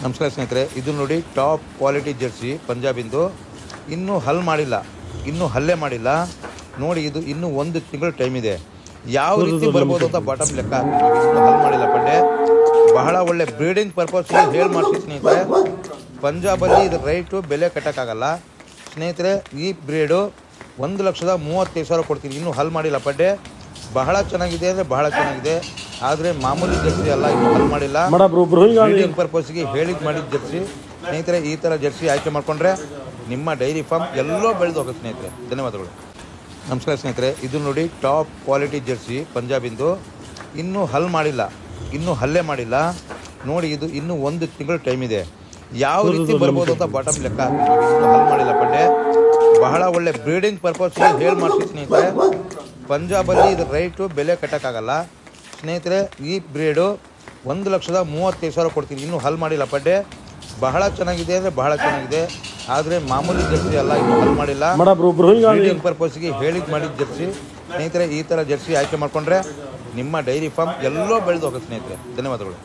ನಮಸ್ಕಾರ ಸ್ನೇಹಿತರೆ, ಇದು ನೋಡಿ ಟಾಪ್ ಕ್ವಾಲಿಟಿ ಜರ್ಸಿ ಪಂಜಾಬಿಂದು. ಇನ್ನೂ ಹಲ್ಲೆ ಮಾಡಿಲ್ಲ ನೋಡಿ. ಇದು ಇನ್ನೂ 1 ತಿಂಗಳು ಟೈಮ್ ಇದೆ. ಯಾವ ರೀತಿ ಬರ್ಬೋದು ಅಂತ ಬಾಟಮ್ ಲೆಕ್ಕ ಹಾಕ್ತೀವಿ. ಇನ್ನೂ ಹಲ್ ಮಾಡಿಲ್ಲ ಪಂಡೆ. ಬಹಳ ಒಳ್ಳೆ ಬ್ರೀಡಿಂಗ್ ಪರ್ಪಸ್ಗೆ ಹೇಳಿ ಮಾಡಿಸಿ ಸ್ನೇಹಿತರೆ. ಪಂಜಾಬಲ್ಲಿ ಇದು ರೈಟು ಬೆಲೆ ಕಟ್ಟೋಕ್ಕಾಗಲ್ಲ ಸ್ನೇಹಿತರೆ. ಈ ಬ್ರೀಡು 1,35,000 ಕೊಡ್ತೀನಿ. ಇನ್ನೂ ಹಲ್ ಮಾಡಿಲ್ಲ ಪಂಡೆ. ಬಹಳ ಚೆನ್ನಾಗಿದೆ ಅಂದರೆ ಬಹಳ ಚೆನ್ನಾಗಿದೆ. ಆದರೆ ಮಾಮೂಲಿ ಜರ್ಸಿ ಅಲ್ಲ, ಇನ್ನೂ ಹಲ್ ಮಾಡಿಲ್ಲ. ಬ್ರೀಡಿಂಗ್ ಪರ್ಪಸ್ಗೆ ಮಾಡಿದ ಜರ್ಸಿ ಸ್ನೇಹಿತರೆ. ಈ ಥರ ಜರ್ಸಿ ಆಯ್ಕೆ ಮಾಡಿಕೊಂಡ್ರೆ ನಿಮ್ಮ ಡೈರಿ ಫಾರ್ಮ್ ಎಲ್ಲೋ ಬೆಳೆದು ಹೋಗುತ್ತೆ ಸ್ನೇಹಿತರೆ. ಧನ್ಯವಾದಗಳು. ನಮಸ್ಕಾರ ಸ್ನೇಹಿತರೆ, ಇದು ನೋಡಿ ಟಾಪ್ ಕ್ವಾಲಿಟಿ ಜರ್ಸಿ ಪಂಜಾಬಿಂದು. ಇನ್ನೂ ಹಲ್ಲೆ ಮಾಡಿಲ್ಲ ನೋಡಿ. ಇದು ಇನ್ನೂ 1 ತಿಂಗಳು ಟೈಮ್ ಇದೆ. ಯಾವ ರೀತಿ ಬರ್ಬೋದು ಅಂತ ಬಾಟಮ್ ಲೆಕ್ಕ ಹಾಕ್ತೀವಿ. ಇನ್ನೂ ಹಲ್ ಮಾಡಿಲ್ಲ ಪಂಡೆ. ಬಹಳ ಒಳ್ಳೆ ಬ್ರೀಡಿಂಗ್ ಪರ್ಪಸ್ಗೆ ಹೇಳಿ ಮಾಡಿಸಿ ಸ್ನೇಹಿತರೆ. ಪಂಜಾಬಲ್ಲಿ ಇದು ರೈಟು ಬೆಲೆ ಕಟ್ಟೋಕ್ಕಾಗಲ್ಲ ಸ್ನೇಹಿತರೆ. ಈ ಬ್ರೀಡು 1,35,000 ಕೊಡ್ತೀನಿ. ಇನ್ನೂ ಹಲ್ ಮಾಡಿಲ್ಲ ಪಂಡೆ. ಬಹಳ ಚೆನ್ನಾಗಿದೆ ಅಂದರೆ ಬಹಳ ಚೆನ್ನಾಗಿದೆ. ಆದರೆ ಮಾಮೂಲಿ ಜರ್ಸಿ ಅಲ್ಲ, ಇನ್ನೂ ಹಲ್ ಮಾಡಿಲ್ಲ. ಬ್ರೀಡಿಂಗ್ ಪರ್ಪಸ್ಗೆ ಮಾಡಿದ ಜರ್ಸಿ ಸ್ನೇಹಿತರೆ. ಈ ಥರ ಜರ್ಸಿ ಆಯ್ಕೆ ಮಾಡಿಕೊಂಡ್ರೆ ನಿಮ್ಮ ಡೈರಿ ಫಾರ್ಮ್ ಎಲ್ಲೋ ಬೆಳೆದು ಹೋಗುತ್ತೆ ಸ್ನೇಹಿತರೆ. ಧನ್ಯವಾದಗಳು.